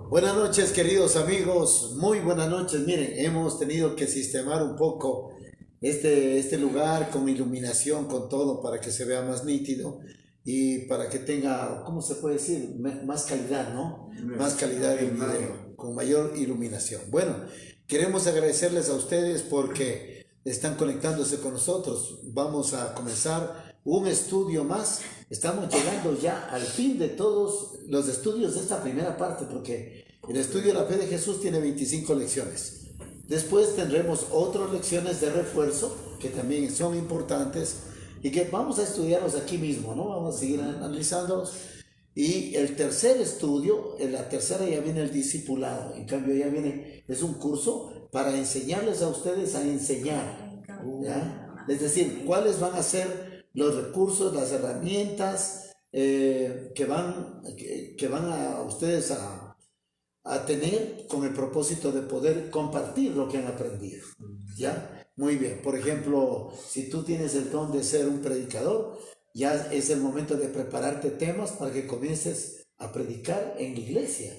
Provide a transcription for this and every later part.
Buenas noches, queridos amigos. Muy buenas noches. Miren, hemos tenido que sistemar un poco este lugar con iluminación, con todo, para que se vea más nítido y para que tenga, ¿cómo se puede decir? Más calidad, ¿no? Más calidad del video, con mayor iluminación. Bueno, queremos agradecerles a ustedes porque están conectándose con nosotros. Vamos a comenzar un estudio más. Estamos llegando ya al fin de todos los estudios de esta primera parte, porque el estudio de la fe de Jesús tiene 25 lecciones. Después tendremos otras lecciones de refuerzo que también son importantes y que vamos a estudiarlos aquí mismo, ¿no? Vamos a seguir analizándolos. Y el tercer estudio, en la tercera ya viene el discipulado. En cambio ya viene, es un curso para enseñarles a ustedes a enseñar, ¿ya? Es decir, cuáles van a ser los recursos, las herramientas que van a ustedes a tener con el propósito de poder compartir lo que han aprendido, ¿ya? Muy bien. Por ejemplo, si tú tienes el don de ser un predicador, ya es el momento de prepararte temas para que comiences a predicar en la iglesia,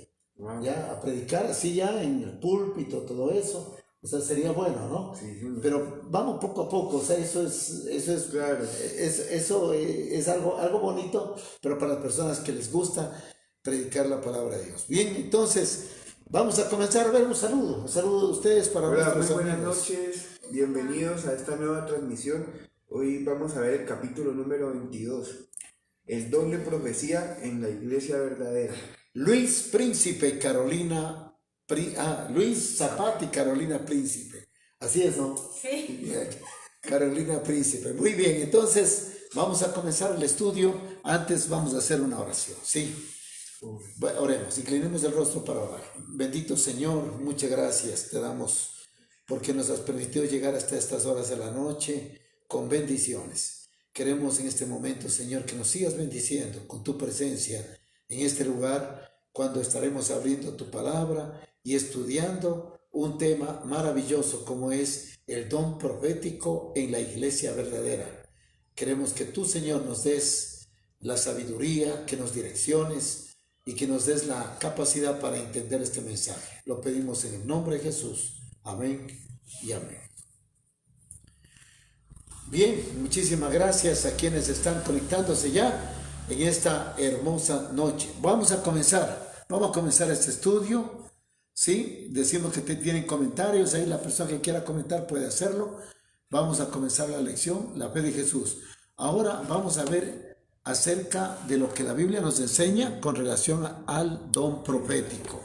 ¿ya? A predicar así ya en el púlpito, todo eso. O sea, sería bueno, ¿no? Sí. Pero vamos poco a poco, o sea, eso es claro. Eso es algo bonito, pero para las personas que les gusta predicar la palabra de Dios. Bien, entonces vamos a comenzar a ver un saludo de ustedes para nuestros amigos. Buenas noches, bienvenidos a esta nueva transmisión. Hoy vamos a ver el capítulo número 22, el don de profecía en la iglesia verdadera. Luis Príncipe, Luis Zapata y Carolina Príncipe. Así es, ¿no? Sí. Carolina Príncipe. Muy bien, entonces vamos a comenzar el estudio. Antes vamos a hacer una oración, ¿sí? Bueno, oremos, inclinemos el rostro para orar. Bendito Señor, muchas gracias te damos porque nos has permitido llegar hasta estas horas de la noche con bendiciones. Queremos en este momento, Señor, que nos sigas bendiciendo con tu presencia en este lugar cuando estaremos abriendo tu palabra y estudiando un tema maravilloso como es el don profético en la iglesia verdadera. Queremos que tú, Señor, nos des la sabiduría, que nos direcciones y que nos des la capacidad para entender este mensaje. Lo pedimos en el nombre de Jesús. Amén y amén. Bien, muchísimas gracias a quienes están conectándose ya en esta hermosa noche. Vamos a comenzar este estudio, ¿sí? Decimos que tienen comentarios, ahí la persona que quiera comentar puede hacerlo. Vamos a comenzar la lección, la fe de Jesús. Ahora vamos a ver acerca de lo que la Biblia nos enseña con relación al don profético.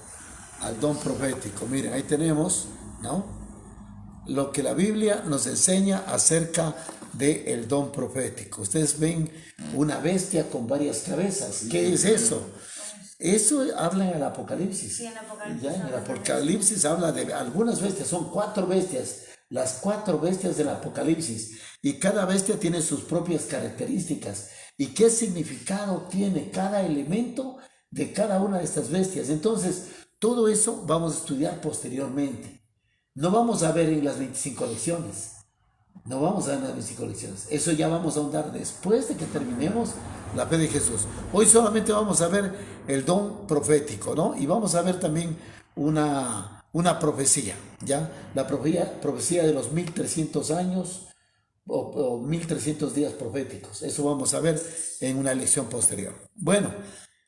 Al don profético. Miren, ahí tenemos, ¿no? Lo que la Biblia nos enseña acerca del don profético. Ustedes ven una bestia con varias cabezas. ¿Qué es eso? Eso habla en el Apocalipsis. Sí, en el Apocalipsis. ¿Ya? En el Apocalipsis habla de algunas bestias, son 4 bestias, las 4 bestias del Apocalipsis. Y cada bestia tiene sus propias características. ¿Y qué significado tiene cada elemento de cada una de estas bestias? Entonces, todo eso vamos a estudiar posteriormente. No vamos a ver en las 25 lecciones. No vamos a ver en las 25 lecciones. Eso ya vamos a ahondar después de que terminemos la fe de Jesús. Hoy solamente vamos a ver el don profético, ¿no? Y vamos a ver también una profecía, ¿ya? La profecía de los 1300 años o 1300 días proféticos. Eso vamos a ver en una lección posterior. Bueno,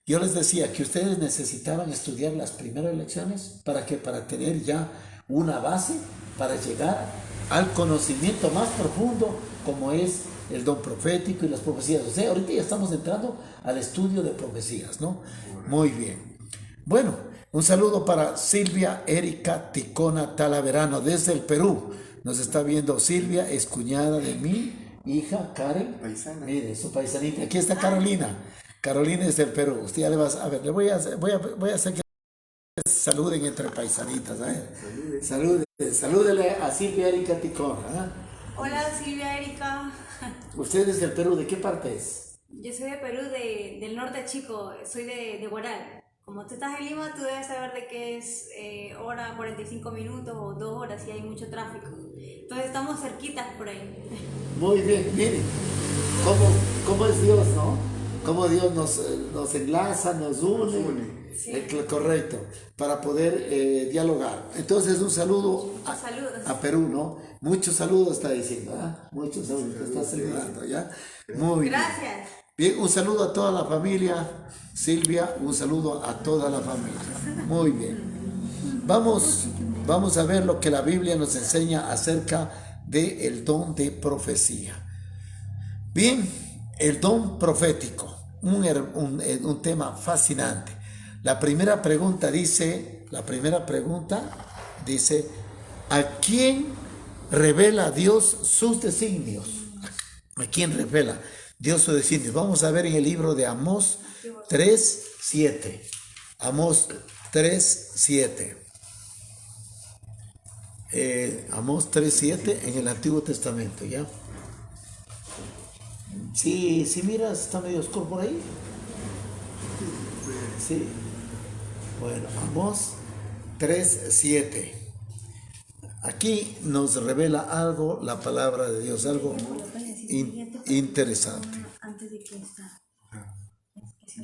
yo les decía que ustedes necesitaban estudiar las primeras lecciones para tener ya una base para llegar al conocimiento más profundo como es el don profético y las profecías. O sea, ahorita ya estamos entrando al estudio de profecías, ¿no? Muy bien. Bueno, un saludo para Silvia Erika Ticona Talaverano desde el Perú. Nos está viendo Silvia, es cuñada de mi hija Karen. Paisana. Mire, su paisanita. Aquí está Carolina. Carolina es del Perú. Usted ya le va a ver, le voy a hacer que saluden entre paisanitas. Salúdele a Silvia Erika Ticona. Hola Silvia Erika. ¿Usted es del Perú? ¿De qué parte es? Yo soy de Perú, del norte chico, soy de Guaral. Como tú estás en Lima, tú debes saber de qué es hora, 45 minutos o 2 horas y hay mucho tráfico. Entonces estamos cerquitas por ahí. Muy bien, miren, ¿cómo es Dios, no? cómo Dios nos enlaza, nos une. Sí. Correcto, para poder dialogar. Entonces, un saludo Saludos. a Perú, ¿no? Muchos saludos está diciendo, ¿ah? Muchos saludos, te está saludando, ¿ya? Muy bien. Gracias. Bien, un saludo a toda la familia, Silvia, un saludo a toda la familia. Muy bien. Vamos a ver lo que la Biblia nos enseña acerca del don de profecía. Bien, el don profético, un tema fascinante. La primera pregunta dice, ¿a quién revela Dios sus designios? ¿A quién revela Dios sus designios? Vamos a ver en el libro de Amós 3:7. Amós 3:7. Amós 3:7 en el Antiguo Testamento, ¿ya? Si miras, está medio oscuro por ahí. Sí. Bueno, Amós 3:7. Aquí nos revela algo, la palabra de Dios, algo interesante. Antes de que está. Sí,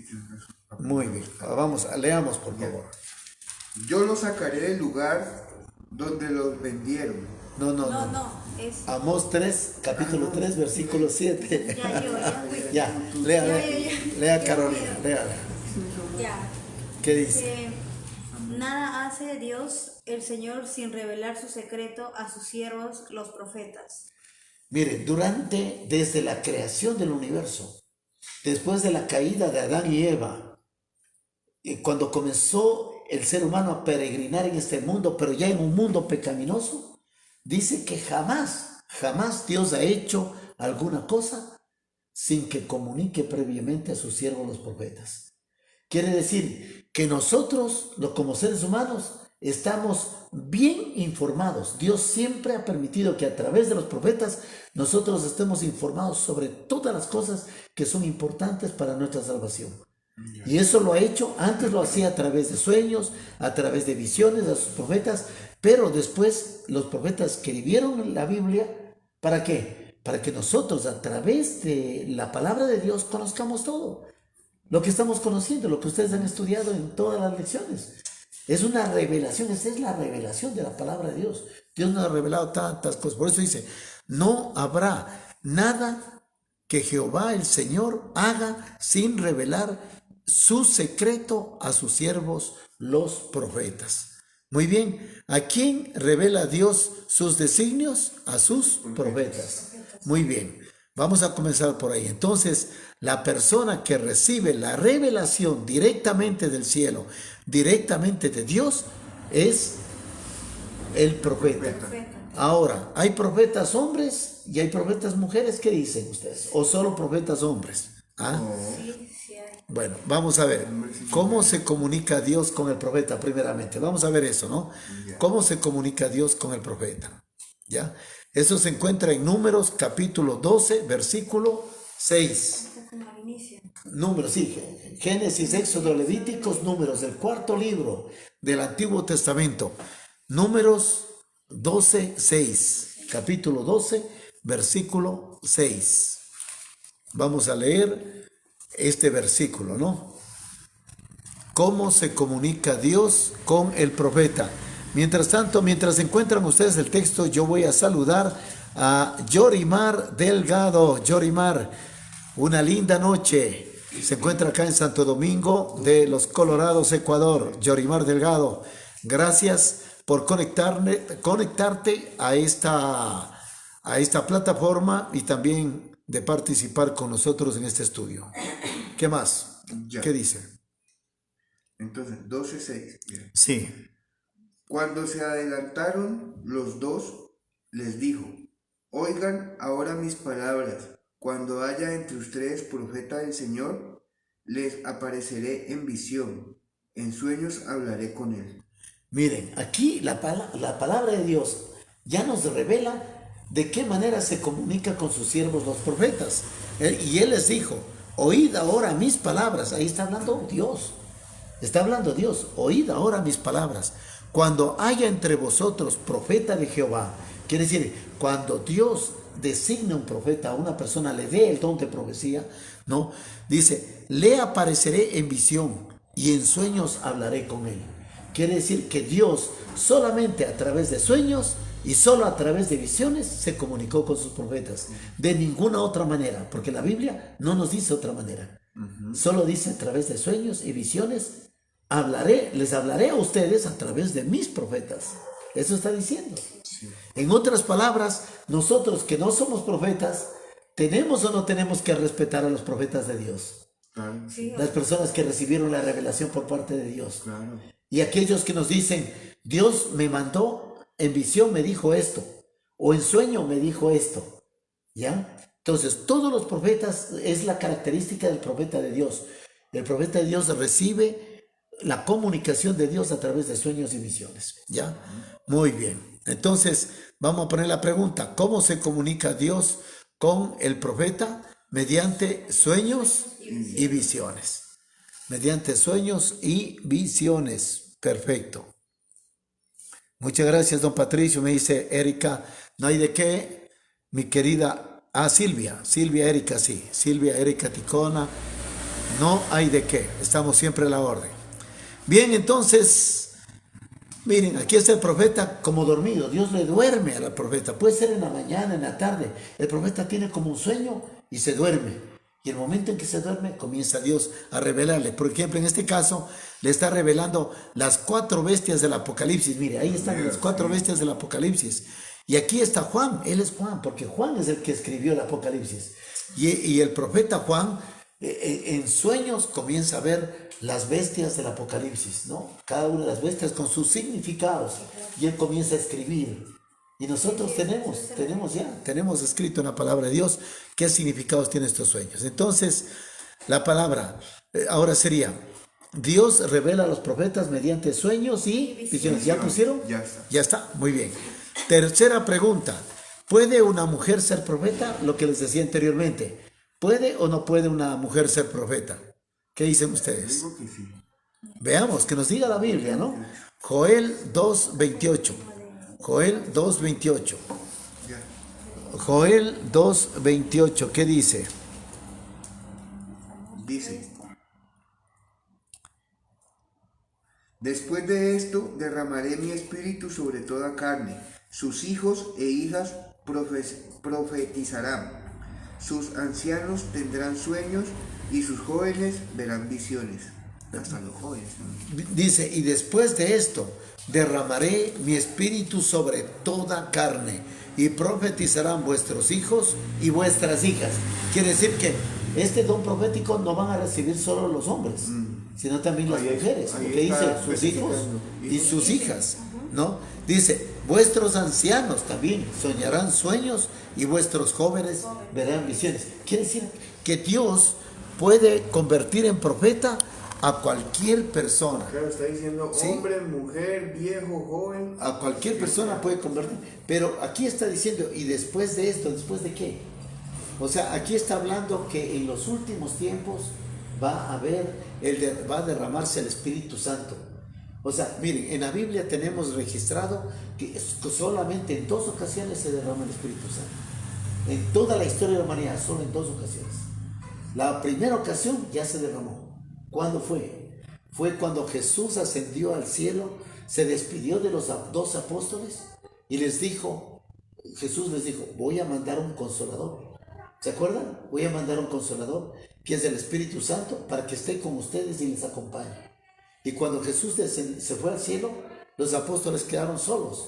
tienes razón. Muy bien, vamos, leamos por favor. Yo los sacaré del lugar donde los vendieron. No, es. Amós 3, capítulo 3, versículo 7. Ya fui. Lea Carolina, lea. Ya. ¿Qué dice? Nada hace Dios, el Señor, sin revelar su secreto a sus siervos, los profetas. Mire, desde la creación del universo, después de la caída de Adán y Eva, cuando comenzó el ser humano a peregrinar en este mundo, pero ya en un mundo pecaminoso, dice que jamás Dios ha hecho alguna cosa sin que comunique previamente a sus siervos los profetas. Quiere decir que nosotros, como seres humanos, estamos bien informados. Dios siempre ha permitido que a través de los profetas nosotros estemos informados sobre todas las cosas que son importantes para nuestra salvación. Y eso lo ha hecho, antes lo hacía a través de sueños, a través de visiones a sus profetas, pero después los profetas escribieron la Biblia, ¿para qué? Para que nosotros a través de la palabra de Dios conozcamos todo. Lo que estamos conociendo, lo que ustedes han estudiado en todas las lecciones. Es una revelación, esa es la revelación de la palabra de Dios. Dios nos ha revelado tantas cosas. Por eso dice, no habrá nada que Jehová el Señor haga sin revelar su secreto a sus siervos, los profetas. Muy bien, ¿a quién revela Dios sus designios? A sus profetas. Muy bien, vamos a comenzar por ahí. Entonces, la persona que recibe la revelación directamente del cielo, directamente de Dios, es el profeta. Ahora, ¿hay profetas hombres y hay profetas mujeres? ¿Qué dicen ustedes? ¿O solo profetas hombres? ¿Ah? Sí hay. Bueno, vamos a ver cómo se comunica Dios con el profeta primeramente. Vamos a ver eso, ¿no? ¿Cómo se comunica Dios con el profeta? ¿Ya? Eso se encuentra en Números capítulo 12, versículo 6. Números, sí, Génesis, Éxodo, Levíticos, Números, el cuarto libro del Antiguo Testamento. Números 12, 6. Capítulo 12, versículo 6. Vamos a leer este versículo, ¿no? ¿Cómo se comunica Dios con el profeta? Mientras tanto, mientras encuentran ustedes el texto, yo voy a saludar a Yorimar Delgado. Yorimar, una linda noche. Se encuentra acá en Santo Domingo de los Colorados, Ecuador. Yorimar Delgado, gracias por conectarte a esta plataforma y también de participar con nosotros en este estudio. ¿Qué más? Ya. ¿Qué dice? Entonces, 12:6. Sí. Cuando se adelantaron los dos, les dijo, oigan ahora mis palabras. Cuando haya entre ustedes profeta del Señor, les apareceré en visión. En sueños hablaré con él. Miren, aquí la palabra de Dios ya nos revela de qué manera se comunica con sus siervos los profetas. Y él les dijo, oíd ahora mis palabras. Ahí está hablando Dios. Está hablando Dios. Oíd ahora mis palabras. Cuando haya entre vosotros profeta de Jehová, quiere decir, cuando Dios designe un profeta, a una persona le dé el don de profecía, ¿no? Dice, le apareceré en visión y en sueños hablaré con él. Quiere decir que Dios solamente a través de sueños y solo a través de visiones se comunicó con sus profetas. De ninguna otra manera, porque la Biblia no nos dice otra manera. Solo dice a través de sueños y visiones les hablaré a ustedes a través de mis profetas. Eso está diciendo. Sí. En otras palabras, nosotros que no somos profetas, ¿tenemos o no tenemos que respetar a los profetas de Dios? Claro. Sí. Las personas que recibieron la revelación por parte de Dios. Claro. Y aquellos que nos dicen, Dios me mandó, en visión me dijo esto, o en sueño me dijo esto. ¿Ya? Entonces, todos los profetas, es la característica del profeta de Dios. El profeta de Dios recibe la comunicación de Dios a través de sueños y visiones. ¿Ya? Muy bien. Entonces, vamos a poner la pregunta, ¿cómo se comunica Dios con el profeta? Mediante sueños y visiones. Mediante sueños y visiones. Perfecto. Muchas gracias, don Patricio. Me dice Erika, no hay de qué, mi querida, Silvia Erika, sí, Silvia Erika Ticona, no hay de qué, estamos siempre a la orden. Bien, entonces, miren, aquí está el profeta como dormido, Dios le duerme al profeta, puede ser en la mañana, en la tarde, el profeta tiene como un sueño y se duerme. Y el momento en que se duerme, comienza Dios a revelarle. Por ejemplo, en este caso, le está revelando las 4 bestias del Apocalipsis. Mire, ahí están las 4 bestias del Apocalipsis. Y aquí está Juan, él es Juan, porque Juan es el que escribió el Apocalipsis. Y el profeta Juan, en sueños, comienza a ver las bestias del Apocalipsis, ¿no? Cada una de las bestias con sus significados. Y él comienza a escribir. Y nosotros tenemos escrito en la palabra de Dios qué significados tienen estos sueños. Entonces, la palabra ahora sería, Dios revela a los profetas mediante sueños y visiones. ¿Ya pusieron? Ya está. Ya está, muy bien. Tercera pregunta, ¿puede una mujer ser profeta? Lo que les decía anteriormente, ¿puede o no puede una mujer ser profeta? ¿Qué dicen ustedes? Digo que sí. Veamos, que nos diga la Biblia, ¿no? Joel 2:28. Joel 2:28. Joel 2:28, ¿qué dice? Dice, después de esto derramaré mi espíritu sobre toda carne, sus hijos e hijas profetizarán, sus ancianos tendrán sueños y sus jóvenes verán visiones. Hasta los jóvenes, ¿no? Dice, y después de esto derramaré mi espíritu sobre toda carne y profetizarán vuestros hijos y vuestras hijas. Quiere decir que este don profético no van a recibir solo los hombres, sino también las mujeres, porque dice sus hijos y sus hijas, ¿no? Dice, vuestros ancianos también soñarán sueños y vuestros jóvenes verán visiones. Quiere decir que Dios puede convertir en profeta a cualquier persona. Claro, está diciendo hombre, mujer, viejo, joven. A cualquier persona puede convertir. Pero aquí está diciendo, y después de esto, ¿después de qué? O sea, aquí está hablando que en los últimos tiempos va a derramarse el Espíritu Santo. O sea, miren, en la Biblia tenemos registrado que solamente en 2 ocasiones se derrama el Espíritu Santo. En toda la historia de la humanidad, solo en 2 ocasiones. La primera ocasión ya se derramó. ¿Cuándo fue? Fue cuando Jesús ascendió al cielo, se despidió de los 2 apóstoles y Jesús les dijo, voy a mandar un consolador. ¿Se acuerdan? Voy a mandar un consolador, que es el Espíritu Santo, para que esté con ustedes y les acompañe. Y cuando Jesús se fue al cielo, los apóstoles quedaron solos.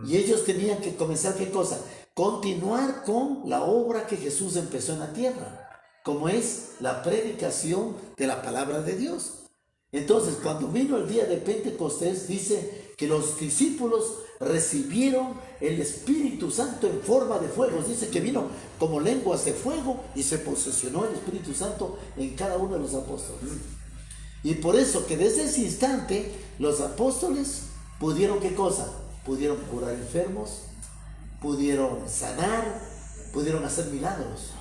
Y ellos tenían que comenzar, ¿qué cosa? Continuar con la obra que Jesús empezó en la tierra, como es la predicación de la palabra de Dios. Entonces, cuando vino el día de Pentecostés, dice que los discípulos recibieron el Espíritu Santo en forma de fuego. Dice que vino como lenguas de fuego y se posesionó el Espíritu Santo en cada uno de los apóstoles. Y por eso que desde ese instante los apóstoles pudieron, ¿qué cosa? Pudieron curar enfermos, pudieron sanar, pudieron hacer milagros.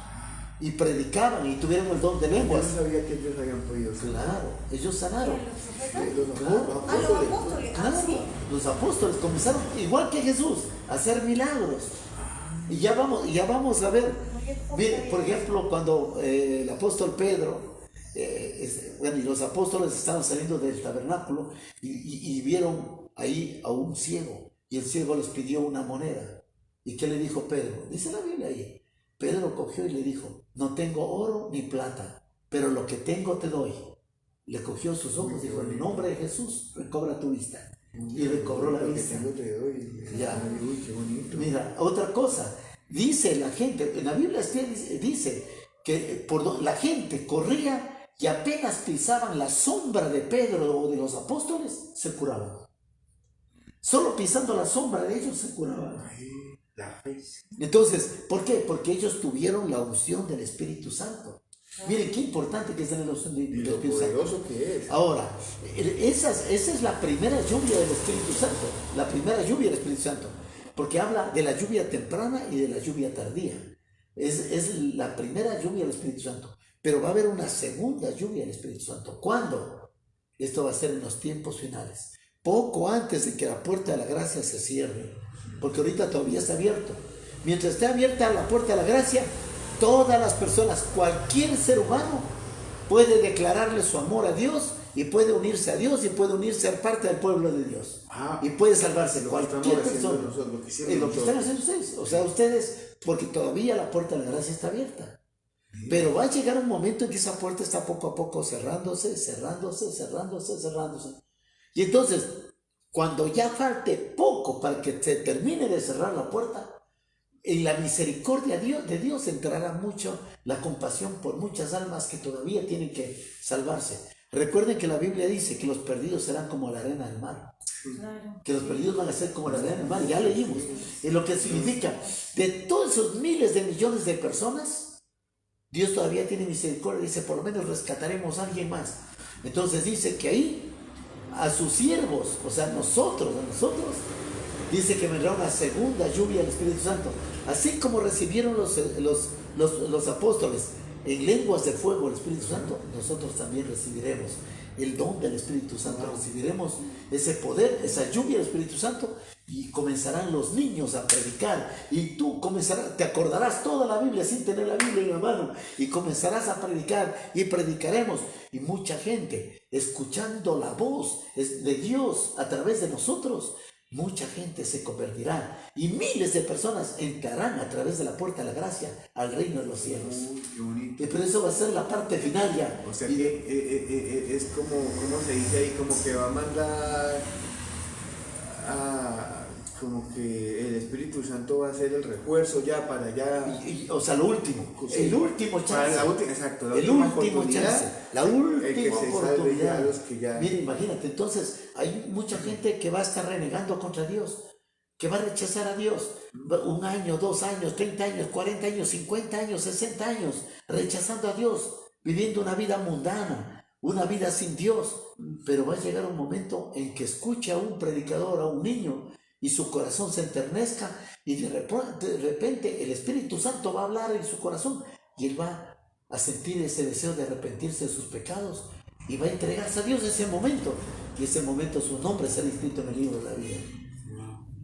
Y predicaban y tuvieron el don de lenguas. Yo no sabía que ellos habían podido sanar. Claro, ellos sanaron. Los apóstoles. Claro, los apóstoles comenzaron, igual que Jesús, a hacer milagros. Y ya vamos a ver. Mire, por ejemplo, cuando el apóstol Pedro, y los apóstoles estaban saliendo del tabernáculo y vieron ahí a un ciego, y el ciego les pidió una moneda. ¿Y qué le dijo Pedro? Dice la Biblia ahí. Pedro cogió y le dijo, no tengo oro ni plata, pero lo que tengo te doy. Le cogió sus ojos y dijo, en el nombre de Jesús, recobra tu vista. Y recobró la vista. Ya. Mira, otra cosa, dice la gente, en la Biblia dice que la gente corría y apenas pisaban la sombra de Pedro o de los apóstoles, se curaban. Solo pisando la sombra de ellos se curaban. Entonces, ¿por qué? Porque ellos tuvieron la unción del Espíritu Santo. Miren qué importante que es tener la unción del Espíritu Santo. Que es. Ahora, esa es la primera lluvia del Espíritu Santo. La primera lluvia del Espíritu Santo. Porque habla de la lluvia temprana y de la lluvia tardía. Es la primera lluvia del Espíritu Santo. Pero va a haber una segunda lluvia del Espíritu Santo. ¿Cuándo? Esto va a ser en los tiempos finales. Poco antes de que la puerta de la gracia se cierre. Porque ahorita todavía está abierto. Mientras esté abierta la puerta de la gracia, todas las personas, cualquier ser humano, puede declararle su amor a Dios y puede unirse a Dios y puede unirse a ser parte del pueblo de Dios. Y puede salvarse cualquier persona. Lo que están haciendo ustedes. O sea, ustedes, porque todavía la puerta de la gracia está abierta. Pero va a llegar un momento en que esa puerta está poco a poco cerrándose. Y entonces, cuando ya falte poco para que se termine de cerrar la puerta, en la misericordia de Dios entrará mucho la compasión por muchas almas que todavía tienen que salvarse. Recuerden que la Biblia dice que los perdidos serán como la arena del mar. Claro. Que los perdidos van a ser como la arena del mar. Ya leímos. Es lo que significa, de todos esos miles de millones de personas, Dios todavía tiene misericordia. Dice, por lo menos rescataremos a alguien más. Entonces dice que ahí, a sus siervos, o sea, a nosotros, dice que vendrá una segunda lluvia del Espíritu Santo. Así como recibieron los apóstoles en lenguas de fuego el Espíritu Santo, nosotros también recibiremos el don del Espíritu Santo. Recibiremos ese poder, esa lluvia del Espíritu Santo, y comenzarán los niños a predicar. Y tú te acordarás toda la Biblia sin tener la Biblia en la mano, y comenzarás a predicar y predicaremos. Y mucha gente, escuchando la voz de Dios a través de nosotros, mucha gente se convertirá y miles de personas entrarán a través de la puerta de la gracia al reino de los cielos. Pero eso va a ser la parte final ya. O sea que es como se dice ahí, como que va a mandar como que el Espíritu Santo va a ser el refuerzo ya para allá. O sea, lo último, sí, el último chance. Exacto, el último chance. La última oportunidad. Ya... Mira, imagínate, entonces hay mucha gente que va a estar renegando contra Dios, que va a rechazar a Dios. 1 año, 2 años, 30 años, 40 años, 50 años, 60 años, rechazando a Dios, viviendo una vida mundana, una vida sin Dios. Pero va a llegar un momento en que escuche a un predicador, a un niño, y su corazón se enternezca, y de repente el Espíritu Santo va a hablar en su corazón, y él va a sentir ese deseo de arrepentirse de sus pecados, y va a entregarse a Dios en ese momento, y ese momento su nombre será inscrito en el libro de la vida.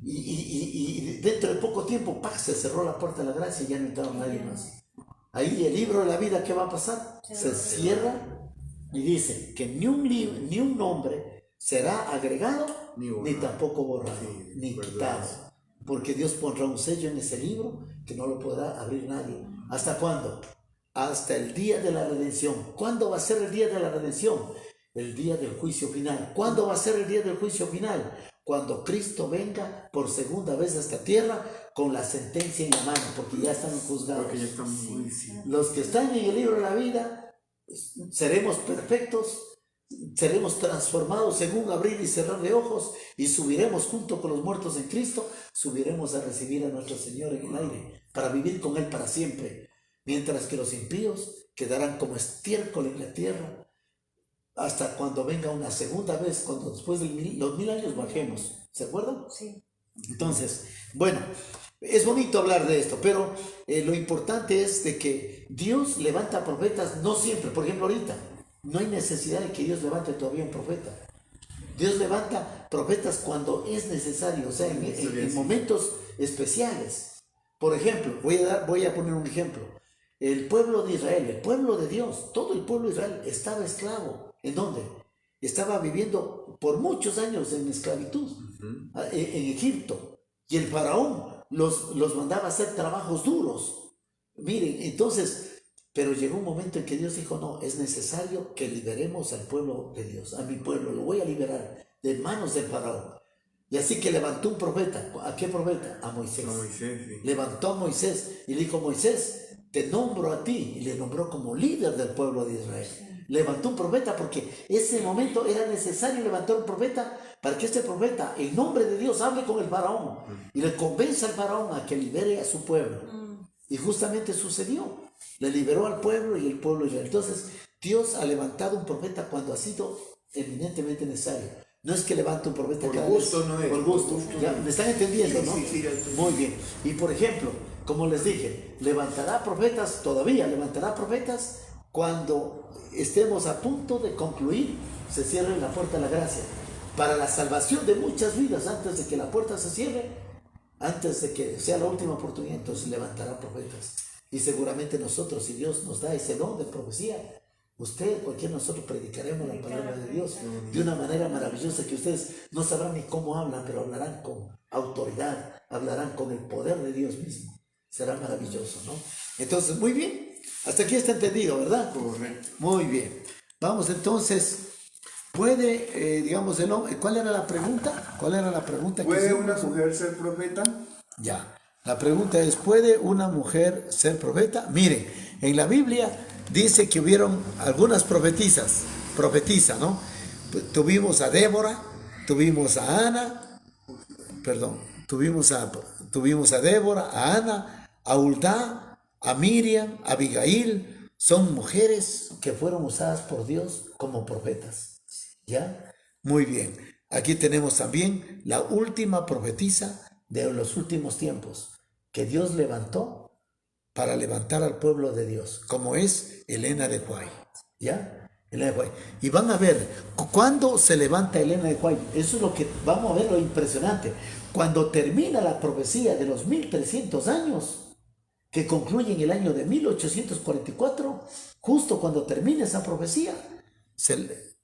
Y dentro de poco tiempo, se cerró la puerta de la gracia y ya no entraba nadie más. Ahí el libro de la vida, ¿qué va a pasar? Se cierra y dice que ni un nombre será agregado, ni tampoco borrado, ni quitado. Porque Dios pondrá un sello en ese libro que no lo podrá abrir nadie. ¿Hasta cuándo? Hasta el día de la redención. ¿Cuándo va a ser el día de la redención? El día del juicio final. ¿Cuándo va a ser el día del juicio final? Cuando Cristo venga por segunda vez a esta tierra con la sentencia en la mano, porque ya están juzgados. Los que están en el libro de la vida seremos perfectos, seremos transformados en un abrir y cerrar de ojos, y subiremos junto con los muertos en Cristo, subiremos a recibir a nuestro Señor en el aire, para vivir con Él para siempre, mientras que los impíos quedarán como estiércol en la tierra, hasta cuando venga una segunda vez, cuando después de los 1000 años bajemos. ¿Se acuerdan? Sí. Entonces, bueno, es bonito hablar de esto, pero lo importante es de que Dios levanta profetas, no siempre. Por ejemplo, ahorita no hay necesidad de que Dios levante todavía un profeta. Dios levanta profetas cuando es necesario, o sea, en momentos especiales. Por ejemplo, voy a poner un ejemplo. El pueblo de Israel, el pueblo de Dios, todo el pueblo de Israel estaba esclavo. ¿En dónde? Estaba viviendo por muchos años en esclavitud, en Egipto. Y el faraón los mandaba a hacer trabajos duros. Miren, entonces, pero llegó un momento en que Dios dijo, no, es necesario que liberemos al pueblo de Dios, a mi pueblo, lo voy a liberar de manos del faraón. Y así que levantó un profeta. ¿A qué profeta? A Moisés. Sí. Levantó a Moisés y le dijo, Moisés, te nombro a ti. Y le nombró como líder del pueblo de Israel. Levantó un profeta porque ese momento era necesario levantar un profeta para que este profeta, en nombre de Dios, hable con el faraón y le convenza al faraón a que libere a su pueblo. Y justamente sucedió. Le liberó al pueblo y el pueblo Israel. Entonces, Dios ha levantado un profeta cuando ha sido eminentemente necesario. No es que levante un profeta por cada gusto, vez, no es. por gusto. ¿Ya? ¿Me están entendiendo, Sí, no? sí, Muy bien. Y por ejemplo, como les dije, levantará profetas, todavía levantará profetas cuando estemos a punto de concluir, se cierre la puerta de la gracia. Para la salvación de muchas vidas, antes de que la puerta se cierre, antes de que sea la última oportunidad, entonces levantará profetas. Y seguramente nosotros, si Dios nos da ese don de profecía, usted, cualquiera de nosotros predicaremos la palabra de Dios de una manera maravillosa que ustedes no sabrán ni cómo hablan, pero hablarán con autoridad, hablarán con el poder de Dios mismo. Será maravilloso, ¿no? Entonces, muy bien. Hasta aquí está entendido, ¿verdad? Correcto. Muy bien. Vamos entonces. ¿Puede, digamos, el hombre? ¿Cuál era la pregunta? ¿Cuál era la pregunta? ¿Puede una mujer ser profeta? Ya. La pregunta es, ¿puede una mujer ser profeta? Miren, en la Biblia dice que hubieron algunas profetisa, ¿no? Tuvimos a Débora, tuvimos a Ana, tuvimos a Débora, a Ana, a Hulda, a Miriam, a Abigail. Son mujeres que fueron usadas por Dios como profetas. ¿Ya? Muy bien. Aquí tenemos también la última profetisa de los últimos tiempos que Dios levantó para levantar al pueblo de Dios, como es Elena de White. ¿Ya? Elena de White. Y van a ver, ¿cuándo se levanta Elena de White? Eso es lo que vamos a ver, lo impresionante. Cuando termina la profecía de los 1300 años, que concluye en el año de 1844, justo cuando termina esa profecía,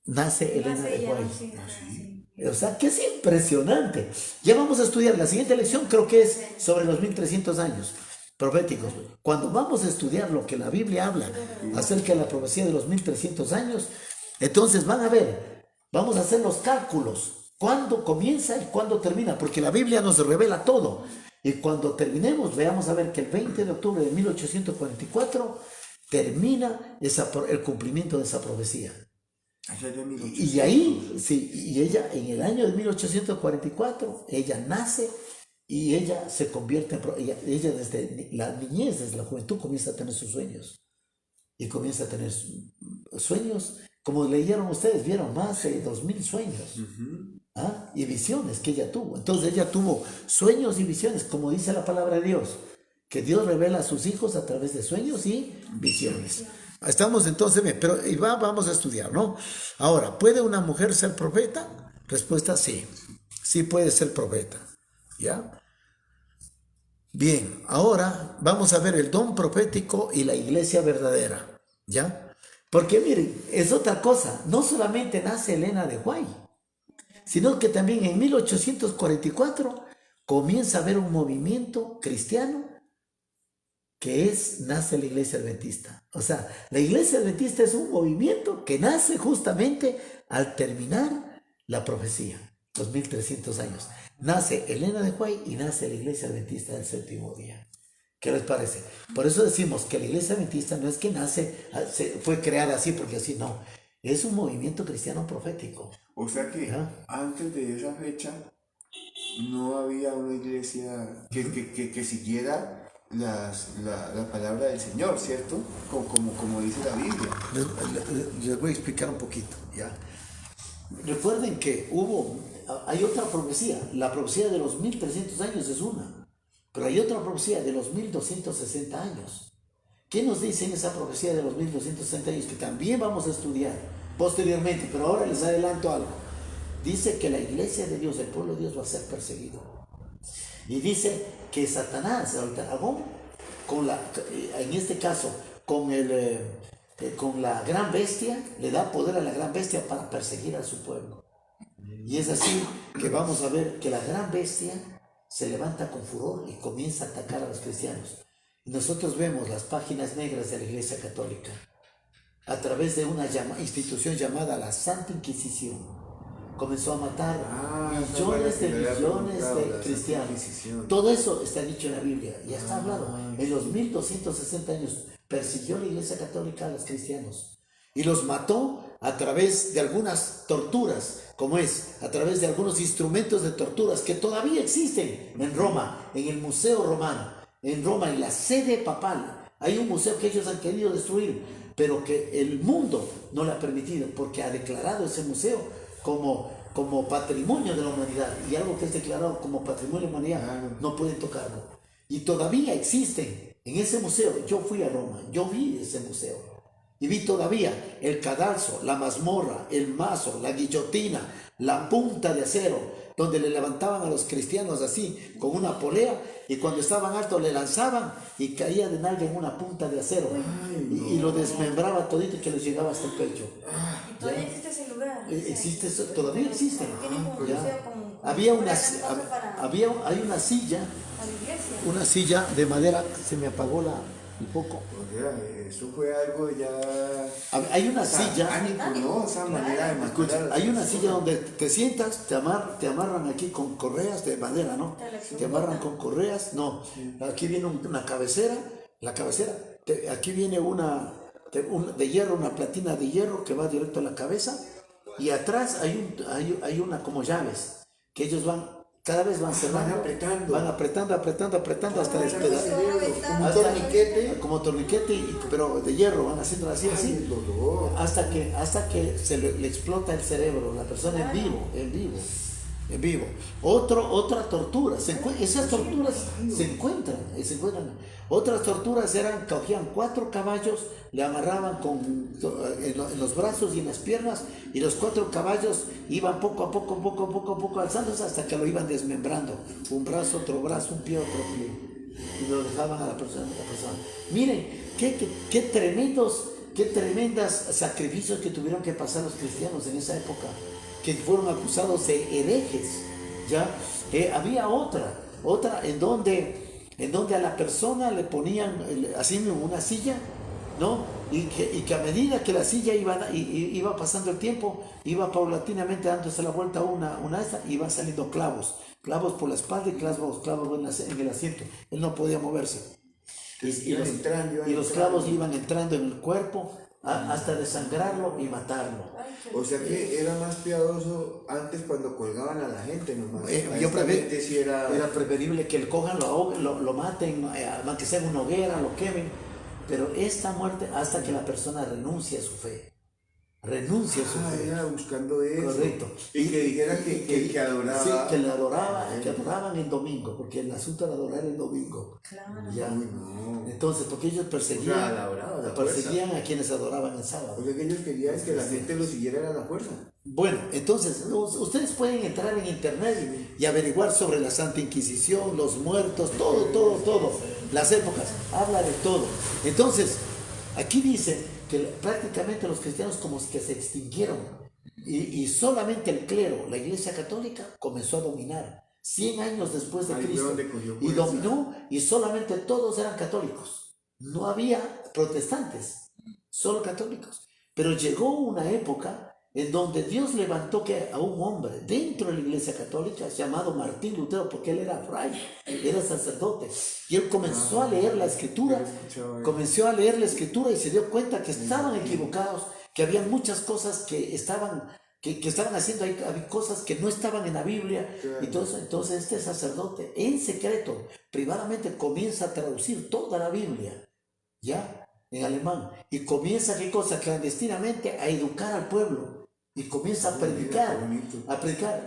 nace Elena de White. O sea, que es impresionante. Ya vamos a estudiar, la siguiente lección creo que es sobre los 1300 años proféticos. Cuando vamos a estudiar lo que la Biblia habla acerca de la profecía de los 1300 años, entonces van a ver, vamos a hacer los cálculos, cuándo comienza y cuándo termina, porque la Biblia nos revela todo. Y cuando terminemos, veamos a ver que el 20 de octubre de 1844 termina el cumplimiento de esa profecía. Y ahí, sí, y ella en el año de 1844, ella nace y ella se convierte en, ella desde la niñez, desde la juventud comienza a tener sus sueños. Y comienza a tener sueños, como leyeron ustedes, vieron más de 2000 sueños. Y visiones que ella tuvo. Entonces ella tuvo sueños y visiones, como dice la palabra de Dios, que Dios revela a sus hijos a través de sueños y visiones. Estamos entonces bien, pero vamos a estudiar, ¿no? Ahora, ¿puede una mujer ser profeta? Respuesta, sí. Sí puede ser profeta, ¿ya? Bien, ahora vamos a ver el don profético y la iglesia verdadera, ¿ya? Porque miren, es otra cosa. No solamente nace Elena de White, sino que también en 1844 comienza a haber un movimiento cristiano que nace la iglesia adventista. O sea, la iglesia adventista es un movimiento que nace justamente al terminar la profecía, los 1300 años. Nace Elena de White y nace la iglesia adventista del séptimo día. ¿Qué les parece? Por eso decimos que la iglesia adventista no es que fue creada así porque así, no. Es un movimiento cristiano profético. O sea que antes de esa fecha no había una iglesia que siguiera la palabra del Señor, ¿cierto? Como dice la Biblia. Les voy a explicar un poquito, ¿ya? Recuerden que hay otra profecía. La profecía de los 1300 años es una, pero hay otra profecía de los 1260 años. ¿Qué nos dice en esa profecía de los 1260 años? Que también vamos a estudiar posteriormente, pero ahora les adelanto algo. Dice que la iglesia de Dios, el pueblo de Dios, va a ser perseguido. Y dice que Satanás, el dragón, en este caso, con la gran bestia, le da poder a la gran bestia para perseguir a su pueblo. Y es así que vamos a ver que la gran bestia se levanta con furor y comienza a atacar a los cristianos. Y nosotros vemos las páginas negras de la Iglesia Católica a través de una institución llamada la Santa Inquisición. Comenzó a matar millones de cristianos. Todo eso está dicho en la Biblia, ya está hablado. En los 1260 años persiguió la Iglesia Católica a los cristianos y los mató a través de algunas torturas, a través de algunos instrumentos de torturas que todavía existen en Roma, en el Museo Romano, en Roma, en la sede papal. Hay un museo que ellos han querido destruir, pero que el mundo no le ha permitido, porque ha declarado ese museo como patrimonio de la humanidad, y algo que es declarado como patrimonio de la humanidad no pueden tocarlo. Y todavía existen en ese museo. Yo fui a Roma, yo vi ese museo y vi todavía el cadalso, la mazmorra, el mazo, la guillotina, la punta de acero, donde le levantaban a los cristianos así, con una polea, y cuando estaban altos le lanzaban y caía de nalga en una punta de acero. Y lo desmembraba todito y que les llegaba hasta el pecho. ¿Y todavía existe ese lugar? Existe eso, todavía existe. Tiene como Ya. museo, como Hay una silla, a la iglesia. una silla de madera, se me apagó el foco. O sea, eso fue algo ya... Hay una silla, ¿no? Esa manera de matar. hay una silla donde te sientas, te amarran aquí con correas de madera, ¿no? Te amarran con correas, no. Aquí viene una cabecera, aquí viene de hierro, una platina de hierro que va directo a la cabeza, y atrás hay una como llaves, que ellos cada vez van cerrando, van apretando hasta despedazar. Como torniquete, pero de hierro, van haciendo así, hasta que se le explota el cerebro, la persona en vivo. Otra tortura, esas torturas se encuentran. Otras torturas cogían 4 caballos, le amarraban en los brazos y en las piernas, y los 4 caballos iban poco a poco alzándose hasta que lo iban desmembrando. Un brazo, otro brazo, un pie, otro pie. Y lo dejaban a la persona. Miren, qué tremendos sacrificios que tuvieron que pasar los cristianos en esa época, que fueron acusados de herejes. ¿Ya? Había otra en donde a la persona le ponían así mismo una silla, ¿no? Y que a medida que la silla iba pasando el tiempo, iba paulatinamente dándose la vuelta una esta, y iban saliendo clavos por la espalda y clavos en el asiento. Él no podía moverse. Y los clavos iban entrando en el cuerpo hasta desangrarlo y matarlo. O sea que era más piadoso antes cuando colgaban a la gente nomás. Era preferible que el cojan, lo maten, que sea en una hoguera, lo quemen. Pero esta muerte hasta que la persona renuncie a su fe. Era buscando eso. Correcto. Y que dijera que adoraba. Sí, que le adoraban el domingo, porque el asunto era adorar el domingo. Claro. Ya. No. Entonces, porque ellos perseguían a quienes adoraban el sábado. O sea que ellos querían que la gente lo siguiera a la fuerza. Bueno, entonces, ustedes pueden entrar en internet y averiguar sobre la Santa Inquisición, los muertos, todo. Las épocas, habla de todo. Entonces, aquí dice que prácticamente los cristianos como que se extinguieron, y solamente el clero, la Iglesia Católica, comenzó a dominar 100 años después de Cristo, y dominó, y solamente todos eran católicos, no había protestantes, solo católicos. Pero llegó una época en donde Dios levantó a un hombre dentro de la Iglesia Católica llamado Martín Lutero, porque él era fray, era sacerdote, y él comenzó a leer la Escritura, y se dio cuenta que estaban equivocados, que había muchas cosas que estaban haciendo, había cosas que no estaban en la Biblia, y todo eso. Entonces este sacerdote en secreto, privadamente, comienza a traducir toda la Biblia, ¿ya? En alemán, y comienza, clandestinamente a educar al pueblo, y comienza a predicar,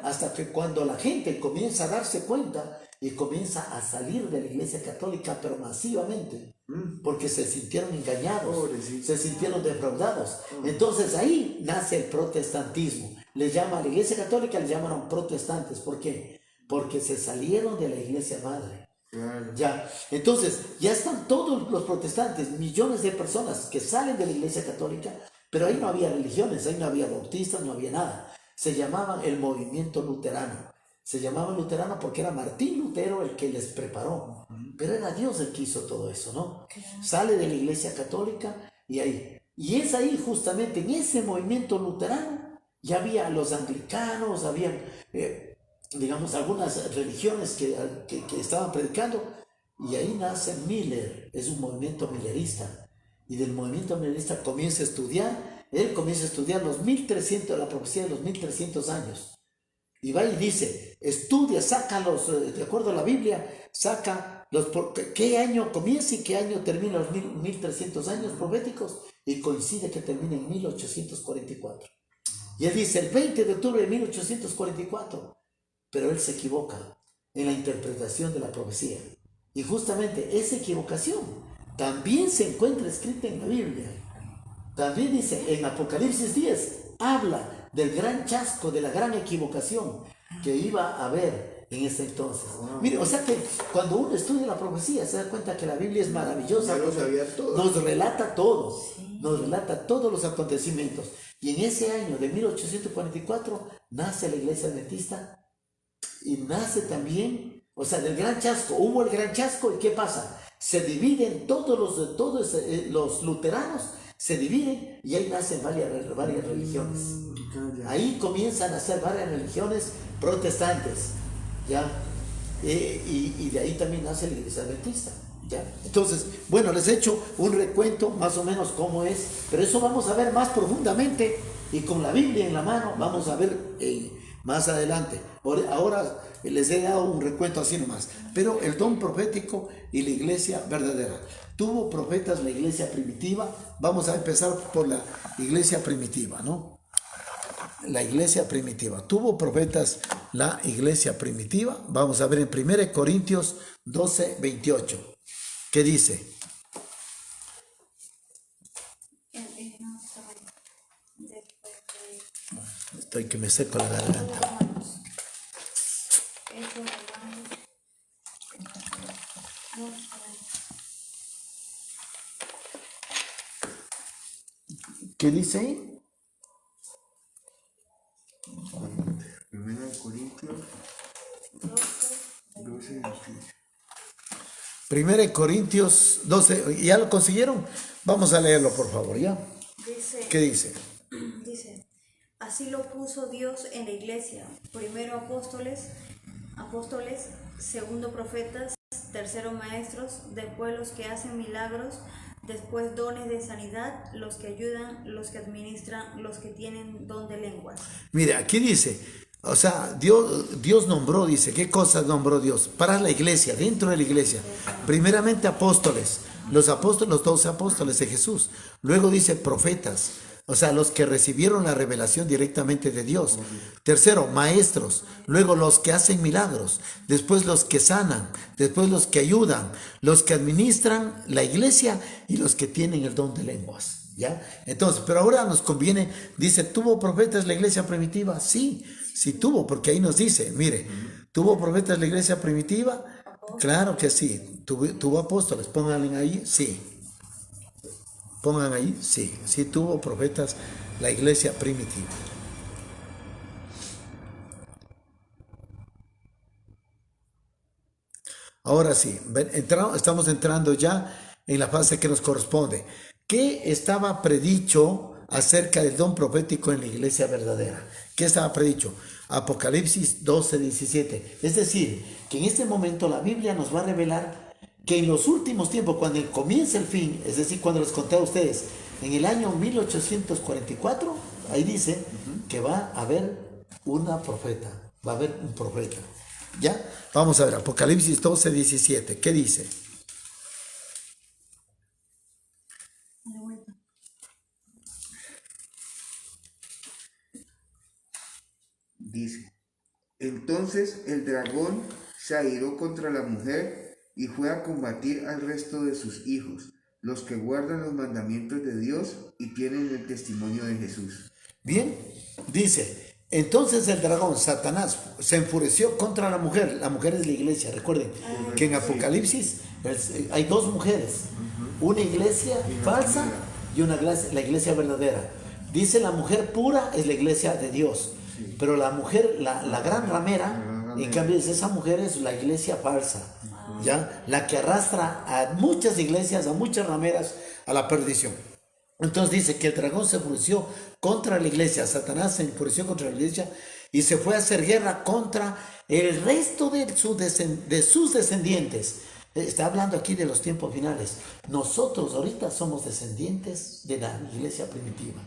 hasta que cuando la gente comienza a darse cuenta y comienza a salir de la Iglesia Católica, pero masivamente, porque se sintieron engañados, se sintieron defraudados. Entonces ahí nace el protestantismo. A la Iglesia Católica le llamaron protestantes. ¿Por qué? porque se salieron de la iglesia madre. Claro. Ya, entonces, ya están todos los protestantes, millones de personas que salen de la iglesia católica, pero ahí no había religiones, ahí no había bautistas, no había nada. Se llamaban el movimiento luterano. Se llamaban luterano porque era Martín Lutero el que les preparó, pero era Dios el que hizo todo eso, ¿no? Sale de la iglesia católica y ahí. Y es ahí justamente en ese movimiento luterano, ya había los anglicanos, habían, digamos, algunas religiones que estaban predicando, y ahí nace Miller, es un movimiento millerista, y del movimiento millerista comienza a estudiar, él comienza a estudiar los 1300, la profecía de los 1300 años, y va y dice, estudia, saca los, de acuerdo a la Biblia, saca los, qué año comienza y qué año termina los 1300 años proféticos, y coincide que termina en 1844. Y él dice, el 20 de octubre de 1844, pero él se equivoca en la interpretación de la profecía. Y justamente esa equivocación también se encuentra escrita en la Biblia. También dice, en Apocalipsis 10, habla del gran chasco, de la gran equivocación que iba a haber en ese entonces. Mire, o sea que cuando uno estudia la profecía se da cuenta que la Biblia es maravillosa. Ya lo sabía todo. Nos relata todo, nos relata todos los acontecimientos. Y en ese año de 1844 nace la iglesia adventista y nace también, o sea, del gran chasco, hubo el gran chasco, ¿y qué pasa? Se dividen todos los luteranos, se dividen y ahí nacen varias religiones. Ahí comienzan a ser varias religiones protestantes, ¿ya? Y de ahí también nace la iglesia adventista, ¿ya? Entonces, bueno, les he hecho un recuento más o menos cómo es, pero eso vamos a ver más profundamente y con la Biblia en la mano vamos a ver más adelante. Ahora les he dado un recuento así nomás, pero el don profético y la iglesia verdadera. Tuvo profetas la iglesia primitiva. Vamos a empezar por la iglesia primitiva, ¿no? La iglesia primitiva. Tuvo profetas la iglesia primitiva. Vamos a ver en 1 Corintios 12, 28. ¿Qué dice? Estoy que me seco la garganta. ¿Qué dice ahí? 1 Corintios 12, 28. 1 Corintios 12, ¿ya lo consiguieron? Vamos a leerlo, por favor, ¿ya? Dice, ¿Qué dice? dice, así lo puso Dios en la iglesia, primero apóstoles, segundo profetas, tercero maestros, después los que hacen milagros, después dones de sanidad, los que ayudan, los que administran, los que tienen don de lenguas. Mire, aquí dice, o sea, Dios nombró, dice, ¿qué cosas nombró Dios? Para la iglesia, dentro de la iglesia. Primeramente apóstoles, los 12 apóstoles de Jesús. Luego dice profetas, o sea, los que recibieron la revelación directamente de Dios. Tercero, maestros. Luego los que hacen milagros. Después los que sanan. Después los que ayudan. Los que administran la iglesia y los que tienen el don de lenguas. ¿Ya? Entonces, pero ahora nos conviene, dice, ¿tuvo profetas la iglesia primitiva? Sí, sí tuvo, porque ahí nos dice, mire, ¿tuvo profetas la iglesia primitiva? Claro que sí. ¿Tuvo apóstoles? Pónganle ahí, sí. Pongan ahí, sí, sí tuvo profetas la iglesia primitiva. Ahora sí, estamos entrando ya en la fase que nos corresponde. ¿Qué estaba predicho acerca del don profético en la iglesia verdadera? ¿Qué estaba predicho? Apocalipsis 12, 17. Es decir, que en este momento la Biblia nos va a revelar que en los últimos tiempos, cuando comience el fin, es decir, cuando les conté a ustedes, en el año 1844, ahí dice que va a haber una profeta, va a haber un profeta. ¿Ya? Vamos a ver, Apocalipsis 12, 17, ¿qué dice? Dice, entonces el dragón se airó contra la mujer y fue a combatir al resto de sus hijos, los que guardan los mandamientos de Dios y tienen el testimonio de Jesús. Bien, dice, Entonces el dragón, Satanás, se enfureció contra la mujer. La mujer es la iglesia. Recuerden que en Apocalipsis hay dos mujeres. Una iglesia falsa y la iglesia verdadera. Dice la mujer pura es la iglesia de Dios. Pero la mujer, la gran ramera, en cambio esa mujer es la iglesia falsa. ¿Ya? La que arrastra a muchas iglesias, a muchas rameras a la perdición. Entonces dice que el dragón se enfureció contra la iglesia, Satanás se enfureció contra la iglesia y se fue a hacer guerra contra el resto de sus descendientes. Está hablando aquí de los tiempos finales. Nosotros ahorita somos descendientes de la iglesia primitiva.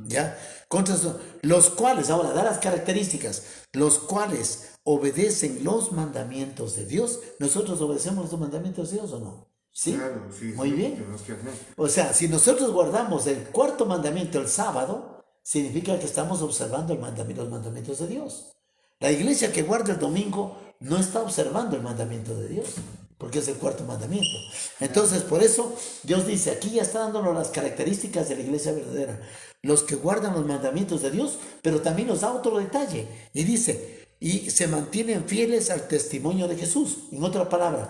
¿Ya? Contra los cuales, ahora da las características, los cuales obedecen los mandamientos de Dios. ¿Nosotros obedecemos los mandamientos de Dios o no? ¿Sí? Claro, sí, muy bien. Tenemos que hacer. O sea, si nosotros guardamos el cuarto mandamiento el sábado, significa que estamos observando los mandamientos de Dios. La iglesia que guarda el domingo no está observando el mandamiento de Dios, porque es el cuarto mandamiento. Entonces, por eso Dios dice, aquí ya está dándonos las características de la iglesia verdadera. Los que guardan los mandamientos de Dios, pero también nos da otro detalle. Y dice, y se mantienen fieles al testimonio de Jesús. En otra palabra,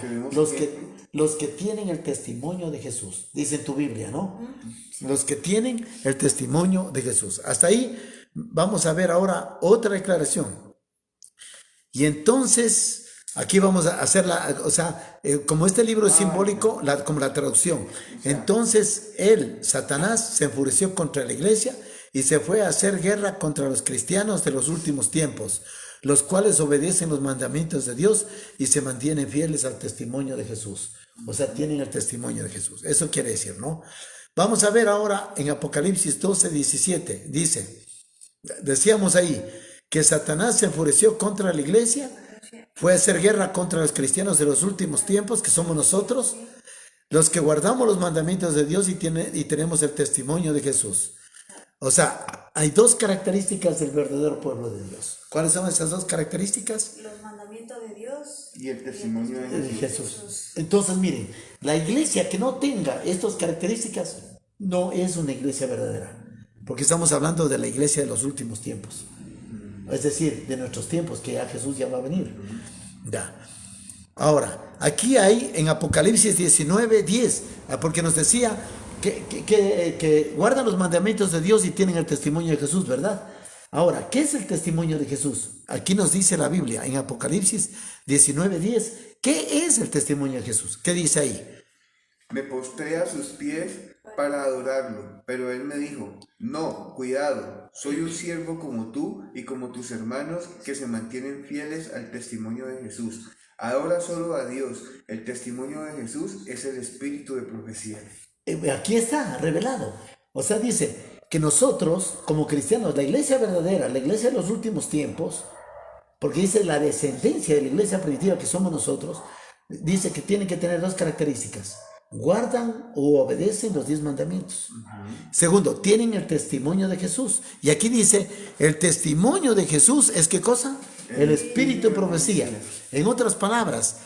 los que tienen el testimonio de Jesús. Dice en tu Biblia, ¿no? Los que tienen el testimonio de Jesús. Hasta ahí vamos a ver ahora otra declaración. Y entonces, aquí vamos a hacer como este libro es simbólico, como la traducción. Entonces, Satanás, se enfureció contra la iglesia y se fue a hacer guerra contra los cristianos de los últimos tiempos, los cuales obedecen los mandamientos de Dios y se mantienen fieles al testimonio de Jesús. O sea, tienen el testimonio de Jesús. Eso quiere decir, ¿no? Vamos a ver ahora en Apocalipsis 12:17. Dice, decíamos ahí, que Satanás se enfureció contra la iglesia, fue a hacer guerra contra los cristianos de los últimos tiempos, que somos nosotros, los que guardamos los mandamientos de Dios y tenemos el testimonio de Jesús. O sea, hay dos características del verdadero pueblo de Dios. ¿Cuáles son esas dos características? Los mandamientos de Dios y el testimonio de Jesús. Entonces, miren, la iglesia que no tenga estas características no es una iglesia verdadera, porque estamos hablando de la iglesia de los últimos tiempos. Es decir, de nuestros tiempos, que ya Jesús ya va a venir. Ya. Ahora, aquí hay en Apocalipsis 19:10, porque nos decía que guardan los mandamientos de Dios y tienen el testimonio de Jesús, ¿verdad? Ahora, ¿qué es el testimonio de Jesús? Aquí nos dice la Biblia, en Apocalipsis 19:10, ¿qué es el testimonio de Jesús? ¿Qué dice ahí? Me postré a sus pies para adorarlo, pero él me dijo, no, cuidado, soy un siervo como tú y como tus hermanos que se mantienen fieles al testimonio de Jesús. Adora solo a Dios, el testimonio de Jesús es el espíritu de profecía. Aquí está revelado. O sea, dice que nosotros como cristianos, la iglesia verdadera, la iglesia de los últimos tiempos, porque dice la descendencia de la iglesia primitiva que somos nosotros, dice que tienen que tener dos características. Guardan o obedecen los 10 mandamientos. Segundo, tienen el testimonio de Jesús. Y aquí dice, el testimonio de Jesús es ¿qué cosa? El espíritu de profecía. En otras palabras,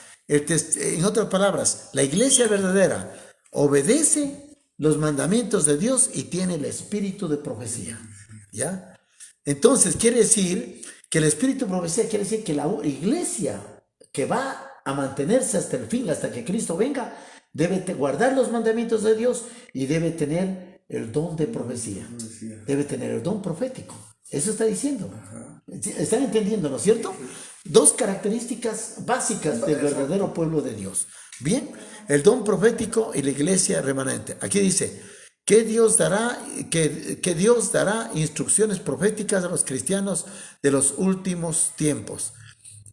la iglesia verdadera obedece los mandamientos de Dios y tiene el espíritu de profecía. ¿Ya? Entonces, quiere decir que el espíritu de profecía quiere decir que la iglesia que va a mantenerse hasta el fin, hasta que Cristo venga, debe guardar los mandamientos de Dios y debe tener el don de profecía. Debe tener el don profético. Eso está diciendo. ¿Están entendiendo, no es cierto? Dos características básicas del verdadero pueblo de Dios. Bien, el don profético y la iglesia remanente. Aquí dice que Dios dará instrucciones proféticas a los cristianos de los últimos tiempos.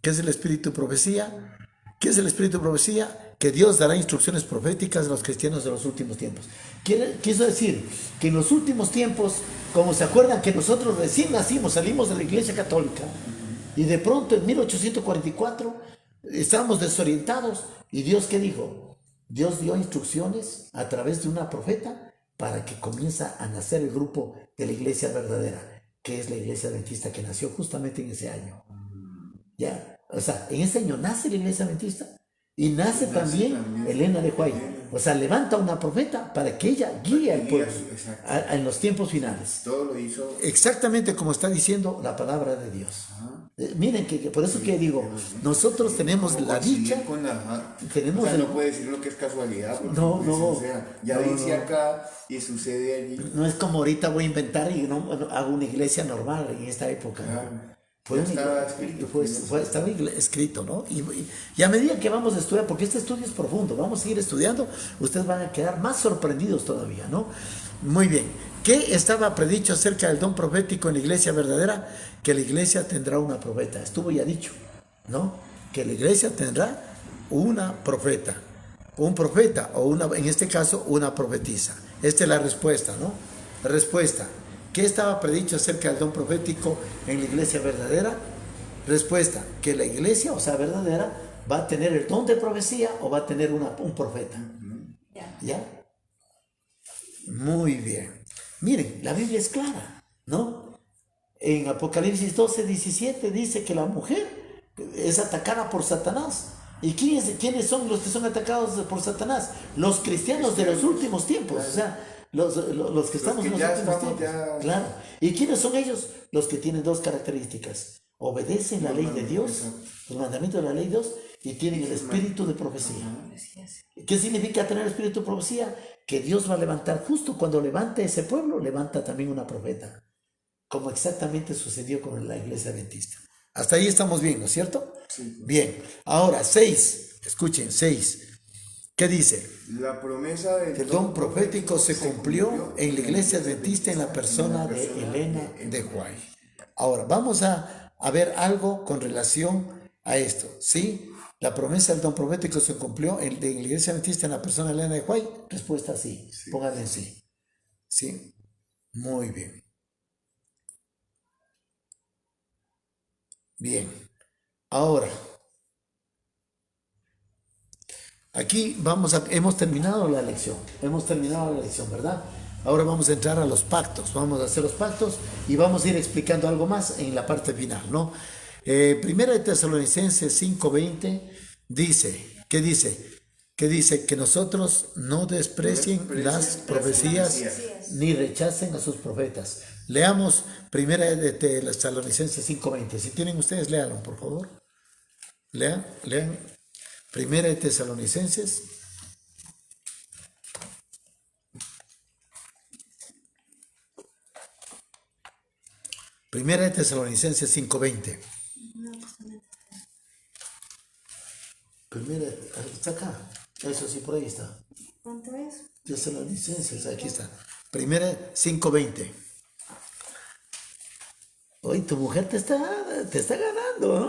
¿Qué es el espíritu de profecía? ¿Qué es el espíritu de profecía? Que Dios dará instrucciones proféticas a los cristianos de los últimos tiempos. Quiso decir que en los últimos tiempos, como se acuerdan que nosotros recién nacimos, salimos de la iglesia católica, y de pronto en 1844 estábamos desorientados, y Dios ¿qué dijo? Dios dio instrucciones a través de una profeta para que comienza a nacer el grupo de la iglesia verdadera, que es la iglesia adventista, que nació justamente en ese año. ¿Ya? O sea, en ese año nace la iglesia adventista y nace también Elena de White. O sea, levanta una profeta para que ella guíe al pueblo Exacto. en los tiempos finales. Todo lo hizo. Exactamente como está diciendo la palabra de Dios. Miren que por eso que digo, nosotros tenemos Como la coincidir dicha, con la, tenemos o sea, el- no puede decir lo que es casualidad. Porque, No, pues, no. o sea, ya No, dice no. acá y sucede allí. no es como ahorita voy a inventar y no hago una iglesia normal en esta época, ¿no? Claro. Fue Ya una estaba iglesia- escrito. estaba escrito, ¿no? Y a medida que vamos a estudiar, porque este estudio es profundo, vamos a seguir estudiando, ustedes van a quedar más sorprendidos todavía, ¿no? Muy bien. ¿Qué estaba predicho acerca del don profético en la iglesia verdadera? Que la iglesia tendrá una profeta. Estuvo ya dicho, ¿no? Que la iglesia tendrá una profeta. Un profeta o una, en este caso, una profetisa. Esta es la respuesta, ¿no? Respuesta. ¿Qué estaba predicho acerca del don profético en la iglesia verdadera? Respuesta. Que la iglesia, o sea, verdadera, va a tener el don de profecía o va a tener un profeta. Ya. ¿Ya? Muy bien. Miren, la Biblia es clara, ¿no? En Apocalipsis 12:17 dice que la mujer es atacada por Satanás. ¿Y quiénes son los que son atacados por Satanás? Los cristianos de los últimos tiempos, o sea, los que estamos que en los ya últimos estamos, tiempos. ya- Claro. ¿Y quiénes son ellos? Los que tienen dos características. Obedecen la ley de Dios, los mandamientos de la ley de Dios, y tienen el espíritu de profecía. ¿Qué significa tener espíritu de profecía? Que Dios va a levantar, justo cuando levante ese pueblo, levanta también una profeta, como exactamente sucedió con la iglesia adventista. Hasta ahí estamos bien, ¿no es cierto? Sí. Bien. Ahora, 6. Escuchen, 6. ¿Qué dice? La promesa del El don profético se cumplió en la iglesia adventista en la persona de Elena de White. Ahora, vamos a ver algo con relación a esto, ¿sí? La promesa del don profético se cumplió en la iglesia adventista en la persona de Elena de White. Respuesta sí. Pónganle en sí. ¿Sí? Muy bien. Bien. Ahora, aquí hemos terminado la lección. Hemos terminado la lección, ¿verdad? Ahora vamos a entrar a los pactos. Vamos a hacer los pactos y vamos a ir explicando algo más en la parte final, ¿no? Primera de Tesalonicenses 5:20 dice, ¿qué dice? Que dice que nosotros no desprecien las profecías ni rechacen a sus profetas. Leamos Primera de Tesalonicenses 5:20. Si tienen ustedes, léanlo, por favor. Lean. Primera de Tesalonicenses. Primera de Tesalonicenses 5:20. Primera, está acá. Eso sí, por ahí está. ¿Cuánto es? Tesalonicenses, aquí está. Primera 5:20. Hoy tu mujer te está ganando,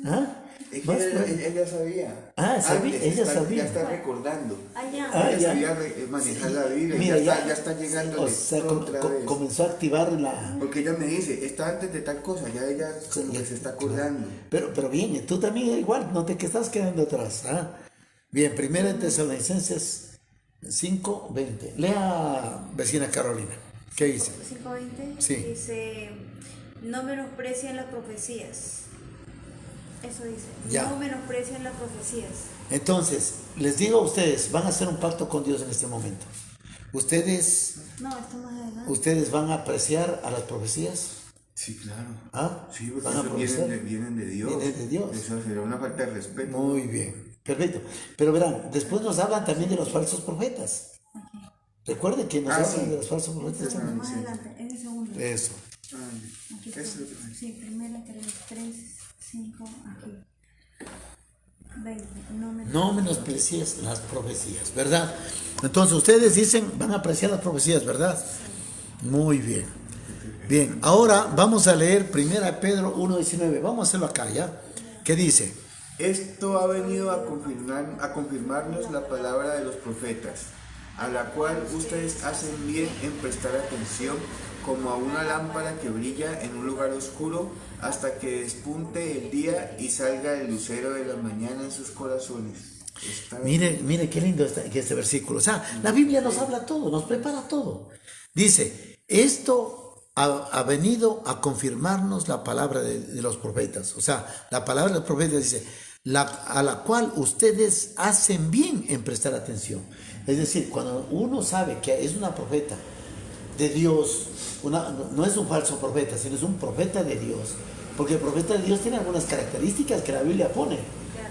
¿no? ¿Ah? Es Más que fuerte. ella sabía. Ah, sabía, Antes ella está- sabía. Ya está recordando. Allá. Ah, Ella ya. sabía manejar la Biblia. Mira, ya está llegando o sea, otra vez. comenzó a activar la... Porque ella me dice, está antes de tal cosa, ya ella como que se está acordando. Pero bien, tú también igual, no te que estás quedando atrás. ¿Ah? Bien, Primera de Tesalonicenses 5:20. Lea, vecina Carolina. ¿Qué dice? 5:20 Sí. dice, no menosprecien las profecías. Eso dice, Ya. no menosprecien las profecías. Entonces, les digo a ustedes, van a hacer un pacto con Dios en este momento. Ustedes No, esto más adelante. ¿Ustedes van a apreciar a las profecías? Sí, claro. ¿Ah? Sí, porque ¿Van a eso aprovechar? vienen de Dios. Vienen de Dios. Eso será una falta de respeto. Muy bien, perfecto. Pero verán, después nos hablan también de los falsos profetas. Recuerden que nos hablan sí. de los falsos profetas Eso, también. más adelante, en el segundo. Eso. Aquí Eso está. es lo que- Sí, primera, 3, 5, aquí. 20, No menosprecies las profecías, ¿verdad? Entonces ustedes dicen, van a apreciar las profecías, ¿verdad? Muy bien. Bien, ahora vamos a leer 1 Pedro 1:19. Vamos a hacerlo acá, ¿ya? ¿Qué dice? Esto ha venido a confirmarnos la palabra de los profetas, a la cual ustedes hacen bien en prestar atención como a una lámpara que brilla en un lugar oscuro hasta que despunte el día y salga el lucero de la mañana en sus corazones. Mire qué lindo este versículo. O sea, la Biblia nos habla todo, nos prepara todo. Dice, esto ha venido a confirmarnos la palabra de los profetas. O sea, la palabra de los profetas dice, a la cual ustedes hacen bien en prestar atención. Es decir, cuando uno sabe que es una profeta de Dios, no es un falso profeta, sino es un profeta de Dios, porque el profeta de Dios tiene algunas características que la Biblia pone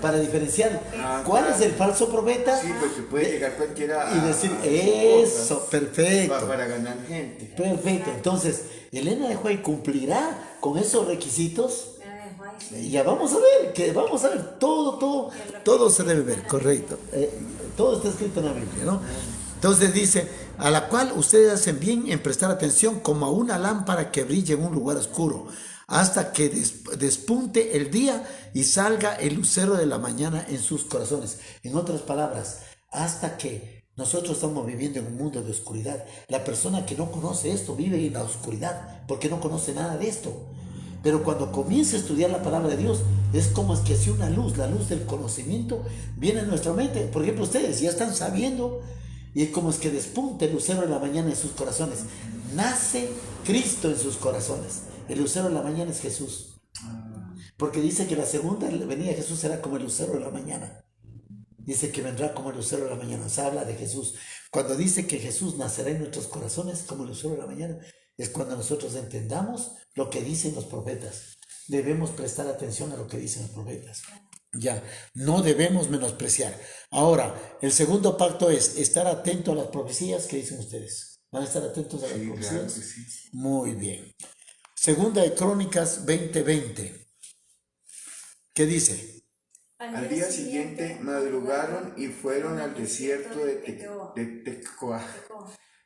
para diferenciar cuál es el falso profeta. Sí, porque puede llegar cualquiera y decir, eso, perfecto. Para ganar gente. Perfecto, entonces, Elena de White cumplirá con esos requisitos. Ya vamos a ver, todo se debe ver, correcto. Todo está escrito en la Biblia, ¿no? Entonces dice, a la cual ustedes hacen bien en prestar atención como a una lámpara que brille en un lugar oscuro, hasta que despunte el día y salga el lucero de la mañana en sus corazones. En otras palabras, hasta que nosotros estamos viviendo en un mundo de oscuridad. La persona que no conoce esto vive en la oscuridad porque no conoce nada de esto. Pero cuando comienza a estudiar la palabra de Dios, es como es que si una luz, la luz del conocimiento, viene a nuestra mente. Por ejemplo, ustedes ya están sabiendo, y es como es que despunte el lucero de la mañana en sus corazones. Nace Cristo en sus corazones. El lucero de la mañana es Jesús. Porque dice que la segunda venida de Jesús será como el lucero de la mañana. Dice que vendrá como el lucero de la mañana. Se habla de Jesús. Cuando dice que Jesús nacerá en nuestros corazones como el lucero de la mañana, es cuando nosotros entendamos lo que dicen los profetas. Debemos prestar atención a lo que dicen los profetas. Ya, no debemos menospreciar. Ahora, el segundo pacto es estar atento a las profecías que dicen ustedes. ¿Van a estar atentos a las profecías? Claro que sí. Muy bien. Segunda de Crónicas 20:20. ¿Qué dice? Al día siguiente madrugaron y fueron al desierto de Tecoa.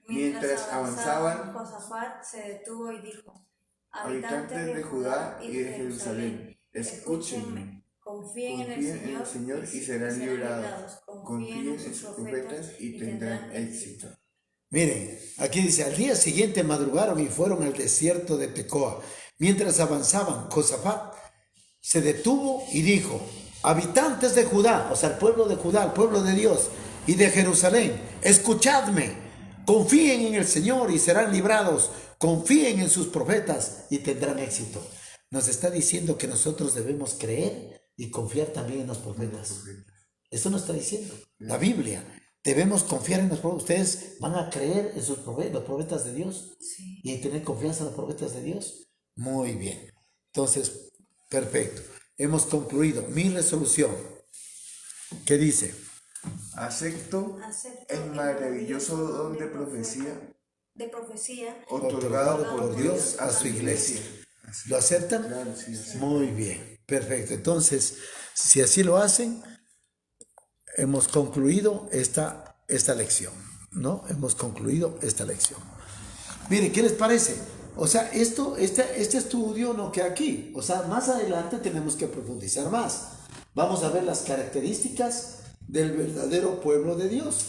Mientras avanzaban, Josafat se detuvo y dijo: habitantes de Judá y de Jerusalén, escúchenme, confíen en el Señor y serán librados, confíen en sus profetas y tendrán éxito. Miren, aquí dice, al día siguiente madrugaron y fueron al desierto de Tecoa. Mientras avanzaban, Josafat se detuvo y dijo, habitantes de Judá, o sea, el pueblo de Judá, el pueblo de Dios, y de Jerusalén, escuchadme, confíen en el Señor y serán librados, confíen en sus profetas y tendrán éxito. Nos está diciendo que nosotros debemos creer y confiar también en los profetas. Esto nos está diciendo la Biblia. Debemos confiar en los profetas. ¿Ustedes van a creer en los profetas de Dios? Sí. ¿Y tener confianza en los profetas de Dios? Muy bien. Entonces, perfecto. Hemos concluido mi resolución. ¿Qué dice? Acepto el maravilloso don de profecía otorgado por Dios a su iglesia. ¿Lo aceptan? Claro, sí, sí. Muy bien, perfecto. Entonces, si así lo hacen, hemos concluido esta lección, ¿no? Hemos concluido esta lección. Miren, ¿qué les parece? O sea, este estudio no queda aquí. O sea, más adelante tenemos que profundizar más. Vamos a ver las características del verdadero pueblo de Dios.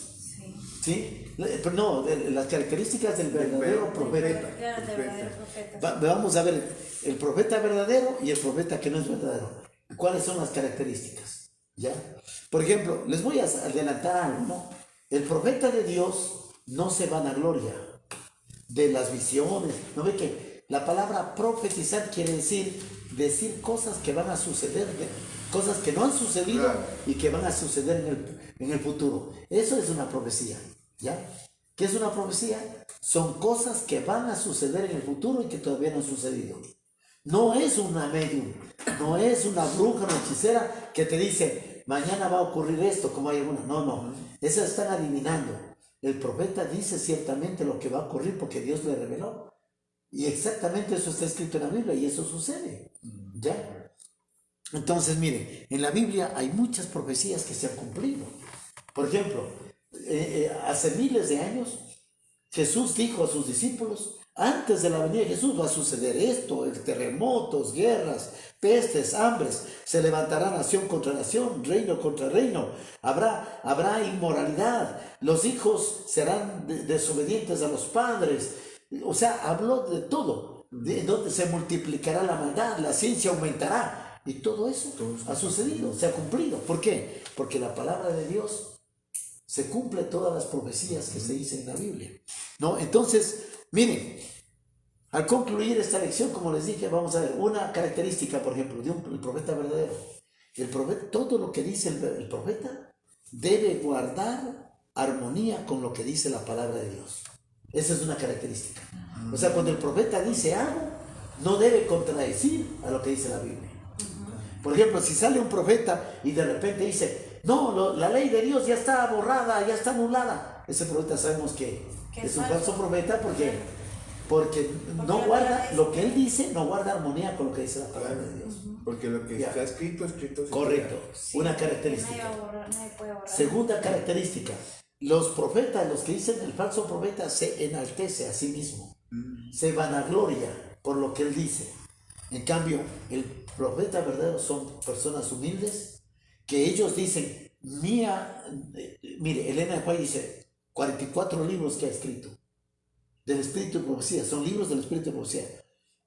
¿Sí? No, las características del verdadero profeta. Claro, del verdadero profeta. Vamos a ver el profeta verdadero y el profeta que no es verdadero. ¿Cuáles son las características? ¿Ya? Por ejemplo, les voy a adelantar algo, ¿no? El profeta de Dios no se vanagloria de las visiones. ¿No ve que la palabra profetizar quiere decir cosas que van a suceder, cosas que no han sucedido y que van a suceder en el futuro? Eso es una profecía, ¿ya? ¿Qué es una profecía? Son cosas que van a suceder en el futuro y que todavía no han sucedido. No es una medium, no es una bruja, una hechicera que te dice, mañana va a ocurrir esto, como hay alguna. No. Esas están adivinando. El profeta dice ciertamente lo que va a ocurrir porque Dios le reveló. Y exactamente eso está escrito en la Biblia y eso sucede. ¿Ya? Entonces, miren, en la Biblia hay muchas profecías que se han cumplido. Por ejemplo, hace miles de años, Jesús dijo a sus discípulos, antes de la venida de Jesús va a suceder esto, terremotos, guerras, pestes, hambres, se levantará nación contra nación, reino contra reino, habrá inmoralidad, los hijos serán desobedientes a los padres. O sea, habló de todo, de donde se multiplicará la maldad, la ciencia aumentará, y todo eso ha sucedido, se ha cumplido. ¿Por qué? Porque la palabra de Dios se cumple todas las profecías que se dicen en la Biblia, ¿no? Entonces, miren, al concluir esta lección, como les dije, vamos a ver una característica, por ejemplo, de el profeta verdadero. El profeta, todo lo que dice el profeta debe guardar armonía con lo que dice la palabra de Dios. Esa es una característica. O sea, cuando el profeta dice algo, no debe contradecir a lo que dice la Biblia. Por ejemplo, si sale un profeta y de repente dice, no, la ley de Dios ya está borrada, ya está anulada, ese profeta sabemos que es un falso profeta porque no guarda lo que él dice, no guarda armonía con lo que dice la palabra de Dios. Porque lo que está escrito se Correcto, Sí, una característica. nadie puede borrar. Segunda característica, los profetas, los que dicen el falso profeta, se enaltece a sí mismo, se vanagloria por lo que él dice. En cambio, el profeta verdadero son personas humildes que ellos dicen, mire, Elena de White dice 44 libros que ha escrito del Espíritu de Profecía, son libros del Espíritu de Profecía,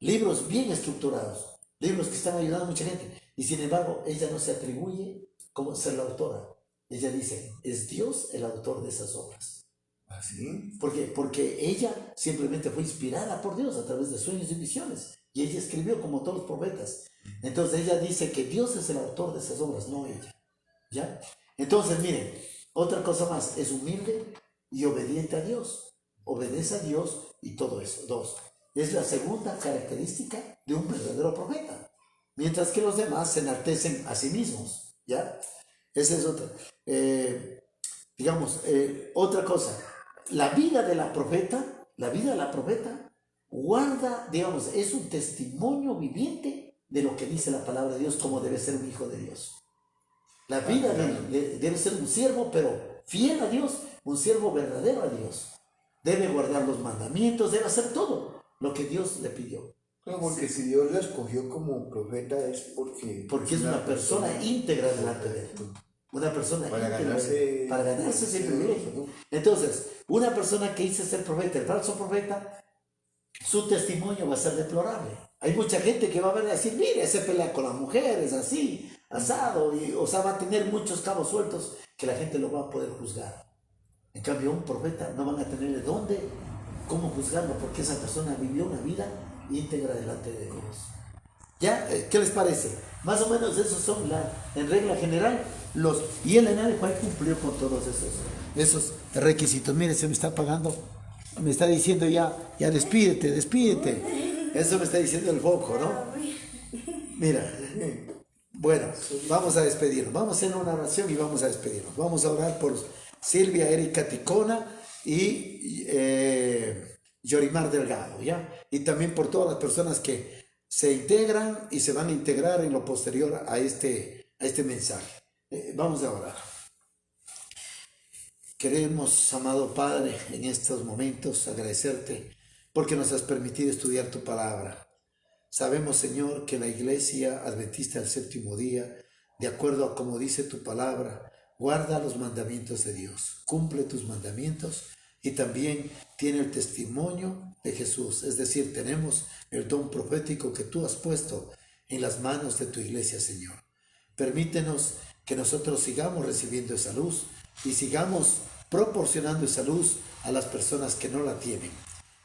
libros bien estructurados, libros que están ayudando a mucha gente, y sin embargo ella no se atribuye como ser la autora. Ella dice, es Dios el autor de esas obras. ¿Así? Porque ella simplemente fue inspirada por Dios a través de sueños y visiones, y ella escribió como todos los profetas. Entonces ella dice que Dios es el autor de esas obras, no ella. ¿Ya? Entonces miren, otra cosa más, es humilde y obediente a Dios. Obedece a Dios y todo eso. Dos, es la segunda característica de un verdadero profeta. Mientras que los demás se enaltecen a sí mismos. ¿Ya? Esa es otra. Otra cosa. La vida de la profeta guarda, digamos, es un testimonio viviente de lo que dice la palabra de Dios, como debe ser un hijo de Dios. La vida debe ser un siervo, pero fiel a Dios, un siervo verdadero a Dios. Debe guardar los mandamientos, debe hacer todo lo que Dios le pidió. No, porque si Dios lo escogió como profeta es porque es una persona íntegra delante de él. Una persona para íntegra para ganarse ese privilegio. Entonces, una persona que dice ser profeta, el falso profeta, su testimonio va a ser deplorable. Hay mucha gente que va a ver y decir, mire, se pelea con las mujeres, así, asado, va a tener muchos cabos sueltos que la gente lo va a poder juzgar. En cambio, un profeta no van a tener cómo juzgarlo, porque esa persona vivió una vida íntegra delante de Dios. ¿Ya? ¿Qué les parece? Más o menos esos son, en regla general, y el Elena de White cumplió con todos esos requisitos. Mire, se me está apagando, me está diciendo ya despídete. Eso me está diciendo el foco, ¿no? Mira, bueno, vamos a despedirnos, vamos a hacer una oración y vamos a despedirnos. Vamos a orar por Silvia Erika Ticona y Yorimar Delgado, ¿ya? Y también por todas las personas que se integran y se van a integrar en lo posterior a este mensaje. Vamos a orar. Queremos, amado Padre, en estos momentos agradecerte porque nos has permitido estudiar tu palabra. Sabemos, Señor, que la Iglesia Adventista del Séptimo Día, de acuerdo a como dice tu palabra, guarda los mandamientos de Dios, cumple tus mandamientos y también tiene el testimonio de Jesús. Es decir, tenemos el don profético que tú has puesto en las manos de tu Iglesia, Señor. Permítenos que nosotros sigamos recibiendo esa luz y sigamos proporcionando esa luz a las personas que no la tienen.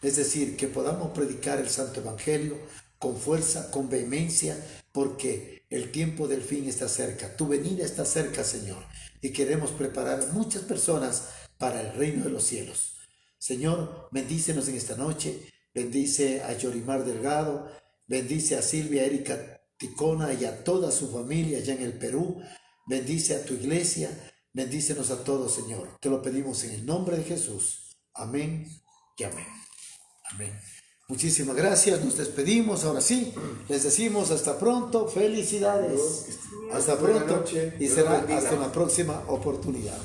Es decir, que podamos predicar el Santo Evangelio con fuerza, con vehemencia, porque el tiempo del fin está cerca. Tu venida está cerca, Señor, y queremos preparar a muchas personas para el reino de los cielos. Señor, bendícenos en esta noche, bendice a Yorimar Delgado, bendice a Silvia Erika Ticona y a toda su familia allá en el Perú, bendice a tu iglesia, bendícenos a todos, Señor. Te lo pedimos en el nombre de Jesús. Amén y amén. Amén. Muchísimas gracias, nos despedimos, ahora sí, les decimos hasta pronto, felicidades, hasta pronto y será hasta una próxima oportunidad.